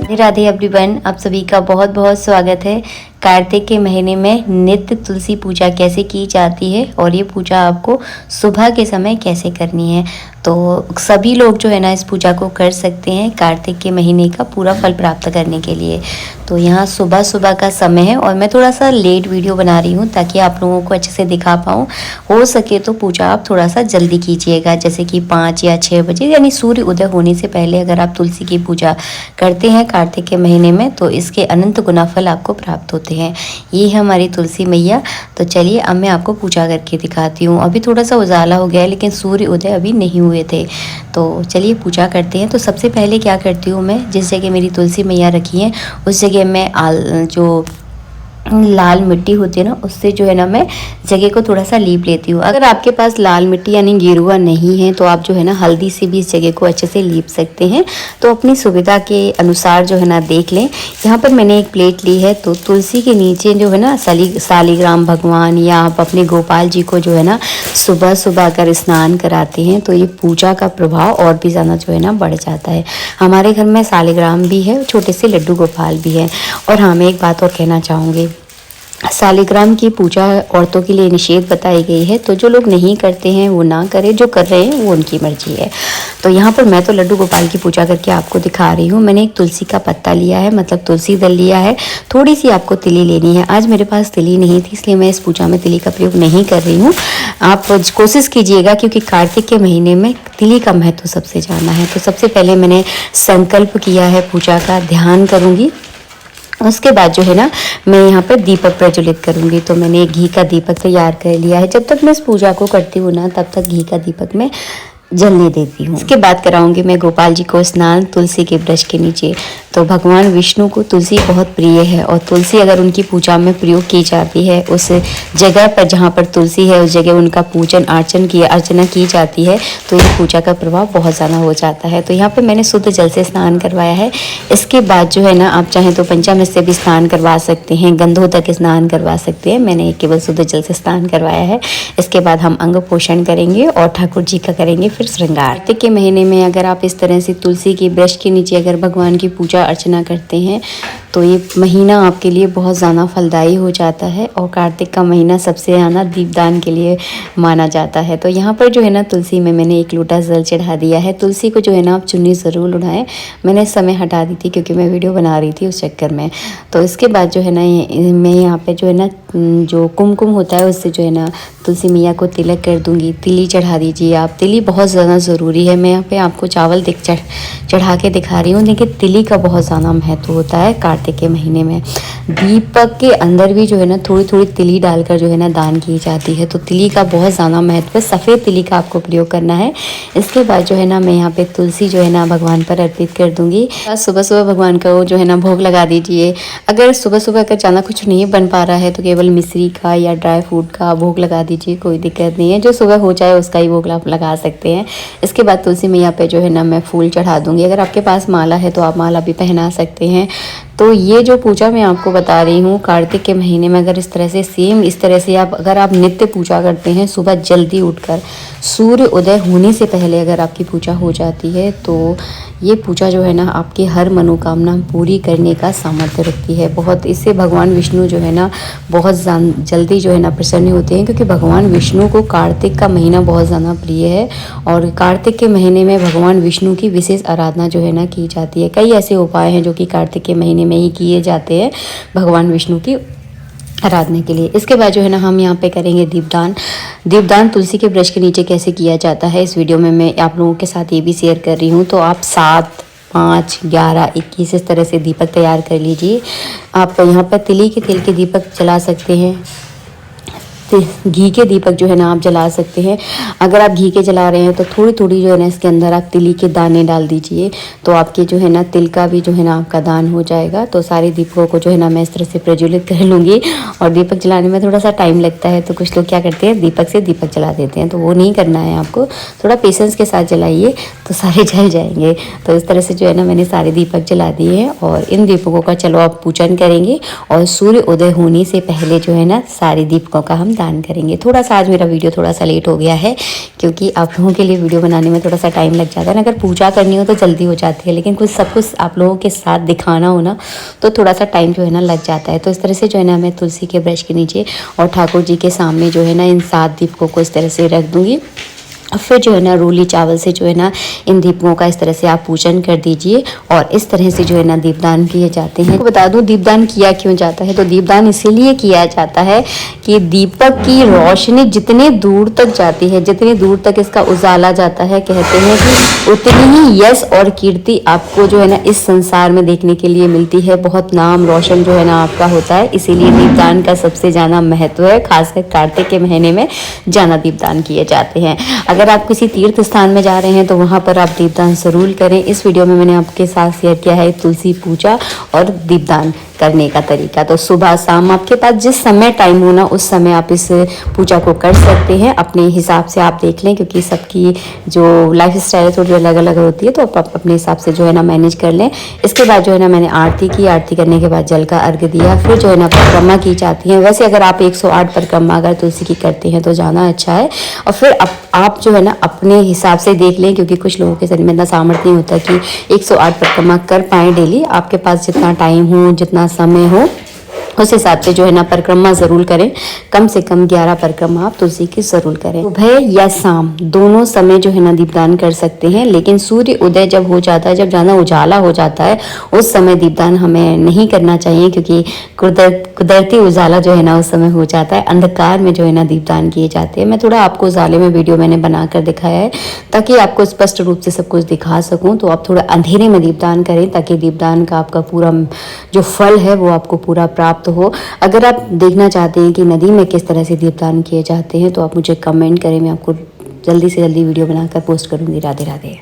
Radhe Radhe everyone, आप सभी का बहुत बहुत स्वागत है। कार्तिक के महीने में नित्य तुलसी पूजा कैसे की जाती है और ये पूजा आपको सुबह के समय कैसे करनी है। तो सभी लोग जो है ना इस पूजा को कर सकते हैं कार्तिक के महीने का पूरा फल प्राप्त करने के लिए। तो यहाँ सुबह सुबह का समय है और मैं थोड़ा सा लेट वीडियो बना रही हूँ ताकि आप लोगों को अच्छे से दिखा पाऊँ। हो सके तो पूजा आप थोड़ा सा जल्दी कीजिएगा, जैसे कि 5 या 6 बजे, यानी सूर्य उदय होने से पहले अगर आप तुलसी की पूजा करते हैं कार्तिक के महीने में तो इसके अनंत गुना फल आपको प्राप्त होते हैं। ये है हमारी तुलसी मैया। तो चलिए अब मैं आपको पूजा करके दिखाती हूँ। अभी थोड़ा सा उजाला हो गया है लेकिन सूर्य उदय अभी नहीं हुए थे। तो चलिए पूजा करते हैं। तो सबसे पहले क्या करती हूँ, मैं जिस जगह मेरी तुलसी मैया रखी है उस जगह मैं जो लाल मिट्टी होती है ना उससे जो है ना मैं जगह को थोड़ा सा लीप लेती हूँ। अगर आपके पास लाल मिट्टी यानी गेरुआ नहीं है तो आप जो है ना हल्दी से भी इस जगह को अच्छे से लीप सकते हैं। तो अपनी सुविधा के अनुसार जो है ना देख लें। यहाँ पर मैंने एक प्लेट ली है तो तुलसी के नीचे जो है ना सालिग्राम भगवान या आप अपने गोपाल जी को जो है ना सुबह सुबह अगर स्नान कराते हैं तो ये पूजा का प्रभाव और भी ज़्यादा जो है ना बढ़ जाता है। हमारे घर में सालिग्राम भी है, छोटे से लड्डू गोपाल भी है। और हाँ, मैं एक बात और कहना चाहूँगी, सालिग्राम की पूजा औरतों के लिए निषेध बताई गई है। तो जो लोग नहीं करते हैं वो ना करें, जो कर रहे हैं वो उनकी मर्जी है। तो यहाँ पर मैं तो लड्डू गोपाल की पूजा करके आपको दिखा रही हूँ। मैंने एक तुलसी का पत्ता लिया है, मतलब तुलसी दल लिया है। थोड़ी सी आपको तिली लेनी है। आज मेरे पास तिली नहीं थी इसलिए मैं इस पूजा में तिली का प्रयोग नहीं कर रही हूँ। आप कोशिश कीजिएगा क्योंकि कार्तिक के महीने में तिली का महत्व सबसे ज़्यादा है। तो सबसे पहले मैंने संकल्प किया है, पूजा का ध्यान करूँगी। उसके बाद जो है ना मैं यहाँ पर दीपक प्रज्वलित करूँगी। तो मैंने घी का दीपक तैयार कर लिया है। जब तक मैं इस पूजा को करती हूँ ना तब तक घी का दीपक मैं जलने देती हूँ। इसके बाद कराऊंगी मैं गोपाल जी को स्नान तुलसी के वृक्ष के नीचे। तो भगवान विष्णु को तुलसी बहुत प्रिय है और तुलसी अगर उनकी पूजा में प्रयोग की जाती है, उस जगह पर जहाँ पर तुलसी है उस जगह उनका पूजन अर्चना की जाती है तो ये पूजा का प्रभाव बहुत ज़्यादा हो जाता है। तो यहाँ पर मैंने शुद्ध जल से स्नान करवाया है। इसके बाद जो है ना आप चाहें तो पंचामृत से भी स्नान करवा सकते हैं, गंधोदक स्नान करवा सकते हैं। मैंने केवल शुद्ध जल से स्नान करवाया है। इसके बाद हम अंग पोषण करेंगे और ठाकुर जी का करेंगे फिर श्रृंगार। कार्तिक के महीने में अगर आप इस तरह से तुलसी के वृक्ष के नीचे अगर भगवान की पूजा अर्चना करते हैं तो ये महीना आपके लिए बहुत ज़्यादा फलदायी हो जाता है। और कार्तिक का महीना सबसे ज़्यादा दीपदान के लिए माना जाता है। तो यहाँ पर जो है ना तुलसी में मैंने 1 लोटा जल चढ़ा दिया है। तुलसी को जो है ना आप चुन्नी ज़रूर उठाएं। मैंने इस समय हटा दी थी क्योंकि मैं वीडियो बना रही थी उस चक्कर में। तो इसके बाद जो है ना मैं यहाँ पर जो है ना जो कुमकुम होता है उससे जो है ना तुलसी मैया को तिलक कर दूँगी। तिली चढ़ा दीजिए आप। तिली बहुत ज़्यादा ज़रूरी है। मैं यहाँ पे आपको चावल चढ़ा के दिखा रही हूँ, लेकिन तिली का बहुत ज़्यादा महत्व होता है कार्तिक के महीने में। दीपक के अंदर भी जो है ना थोड़ी थोड़ी तिली डालकर जो है ना दान की जाती है। तो तिली का बहुत ज़्यादा महत्व है। सफ़ेद तिली का आपको प्रयोग करना है। इसके बाद जो है ना मैं यहाँ पे तुलसी जो है ना भगवान पर अर्पित कर दूँगी। सुबह सुबह भगवान का जो है ना भोग लगा दीजिए। अगर सुबह सुबह अगर ज़्यादा कुछ नहीं बन पा रहा है तो केवल मिश्री का या ड्राई फ्रूट का भोग लगा दीजिए, कोई दिक्कत नहीं है। जो सुबह हो जाए उसका ही भोग आप लगा सकते हैं। इसके बाद तुलसी मैया पे जो है ना मैं फूल चढ़ा दूँगी। अगर आपके पास माला है तो आप माला भी पहना सकते हैं। तो ये जो पूजा मैं आपको बता रही हूँ कार्तिक के महीने में अगर इस तरह से सेम इस तरह से अगर आप नित्य पूजा करते हैं, सुबह जल्दी उठकर सूर्य उदय होने से पहले अगर आपकी पूजा हो जाती है तो ये पूजा जो है ना आपकी हर मनोकामना पूरी करने का सामर्थ्य रखती है। बहुत इससे भगवान विष्णु जो है ना बहुत जल्दी जो है ना प्रसन्न होते हैं, क्योंकि भगवान विष्णु को कार्तिक का महीना बहुत ज़्यादा प्रिय है। और कार्तिक के महीने में भगवान विष्णु की विशेष आराधना जो है ना की जाती है। कई ऐसे उपाय हैं जो कि कार्तिक के महीने में ही किए जाते हैं भगवान विष्णु की आराधना के लिए। इसके बाद जो है ना हम यहाँ पे करेंगे दीपदान। दीपदान तुलसी के वृक्ष के नीचे कैसे किया जाता है इस वीडियो में मैं आप लोगों के साथ ये भी शेयर कर रही हूँ। तो आप 7, 5, 11, 21 इस तरह से दीपक तैयार कर लीजिए। आप यहाँ पर तिली के तेल के दीपक जला सकते हैं। घी के दीपक जो है ना आप जला सकते हैं। अगर आप घी के जला रहे हैं तो थोड़ी थोड़ी जो है ना इसके अंदर आप तिली के दाने डाल दीजिए। तो आपके जो है ना तिल का भी जो है ना आपका दान हो जाएगा। तो सारे दीपकों को जो है ना मैं इस तरह से प्रज्वलित कर लूँगी। और दीपक जलाने में थोड़ा सा टाइम लगता है तो कुछ लोग क्या करते हैं दीपक से दीपक जला देते हैं, तो वो नहीं करना है आपको। थोड़ा पेशेंस के साथ जलाइए तो सारे जल जाएंगे। तो इस तरह से जो है ना मैंने सारे दीपक जला दिए हैं। और इन दीपकों का चलो आप पूजन करेंगे और सूर्य उदय होने से पहले जो है ना सारे दीपकों का हम दीपदान करेंगे। थोड़ा सा आज मेरा वीडियो थोड़ा सा लेट हो गया है क्योंकि आप लोगों के लिए वीडियो बनाने में थोड़ा सा टाइम लग जाता है ना। अगर पूजा करनी हो तो जल्दी हो जाती है, लेकिन कुछ सब कुछ आप लोगों के साथ दिखाना हो ना तो थोड़ा सा टाइम जो है ना लग जाता है। तो इस तरह से जो है ना मैं तुलसी के वृक्ष के नीचे और ठाकुर जी के सामने जो है ना इन 7 दीपकों को इस तरह से रख दूँगी। फिर जो है ना रोली चावल से जो है ना इन दीपकों का इस तरह से आप पूजन कर दीजिए और इस तरह से जो है ना दीपदान किए जाते हैं। तो बता दूं दीपदान किया क्यों जाता है। तो दीपदान इसीलिए किया जाता है कि दीपक की रोशनी जितने दूर तक जाती है, जितनी दूर तक इसका उजाला जाता है, कहते हैं कि उतनी ही यश और कीर्ति आपको जो है ना इस संसार में देखने के लिए मिलती है। बहुत नाम रोशन जो है ना आपका होता है, इसीलिए दीपदान का सबसे ज़्यादा महत्व है। खासकर कार्तिक के महीने में ज़्यादा दीपदान किए जाते हैं। अगर आप किसी तीर्थ स्थान में जा रहे हैं तो वहाँ पर आप दीपदान ज़रूर करें। इस वीडियो में मैंने आपके साथ शेयर किया है तुलसी पूजा और दीपदान करने का तरीका। तो सुबह शाम आपके पास जिस समय टाइम हो ना उस समय आप इस पूजा को कर सकते हैं। अपने हिसाब से आप देख लें, क्योंकि सबकी जो लाइफ स्टाइल है थोड़ी अलग अलग होती है, तो आप अपने हिसाब से जो है ना मैनेज कर लें। इसके बाद जो है ना मैंने आरती की, आरती करने के बाद जल का अर्घ्य दिया। फिर जो है ना परिक्रमा की जाती है। वैसे अगर आप 108 परिक्रमा अगर तुलसी की करते हैं तो ज़्यादा अच्छा है। और फिर आप जो है ना अपने हिसाब से देख लें, क्योंकि कुछ लोगों के शरीर में इतना सामर्थ्य नहीं होता कि 108 परिक्रमा कर पाएँ डेली। आपके पास जितना टाइम हो, जितना समय हो, उस हिसाब से जो है ना परिक्रमा ज़रूर करें। कम से कम 11 परिक्रमा आप तुलसी की ज़रूर करें। सुबह या शाम दोनों समय जो है ना दीपदान कर सकते हैं, लेकिन सूर्य उदय जब हो जाता है, जब ज़्यादा उजाला हो जाता है, उस समय दीपदान हमें नहीं करना चाहिए, क्योंकि कुदरती उजाला जो है ना उस समय हो जाता है। अंधकार में जो है ना दीपदान किए जाते हैं। मैं थोड़ा आपको उजाले में वीडियो मैंने बना कर दिखाया है ताकि आपको स्पष्ट रूप से सब कुछ दिखा सकूँ। तो आप थोड़ा अंधेरे में दीपदान करें ताकि दीपदान का आपका पूरा जो फल है वो आपको पूरा प्राप्त हो। अगर आप देखना चाहते हैं कि नदी में किस तरह से दीपदान किए जाते हैं तो आप मुझे कमेंट करें, मैं आपको जल्दी से जल्दी वीडियो बनाकर पोस्ट करूंगी। राधे राधे।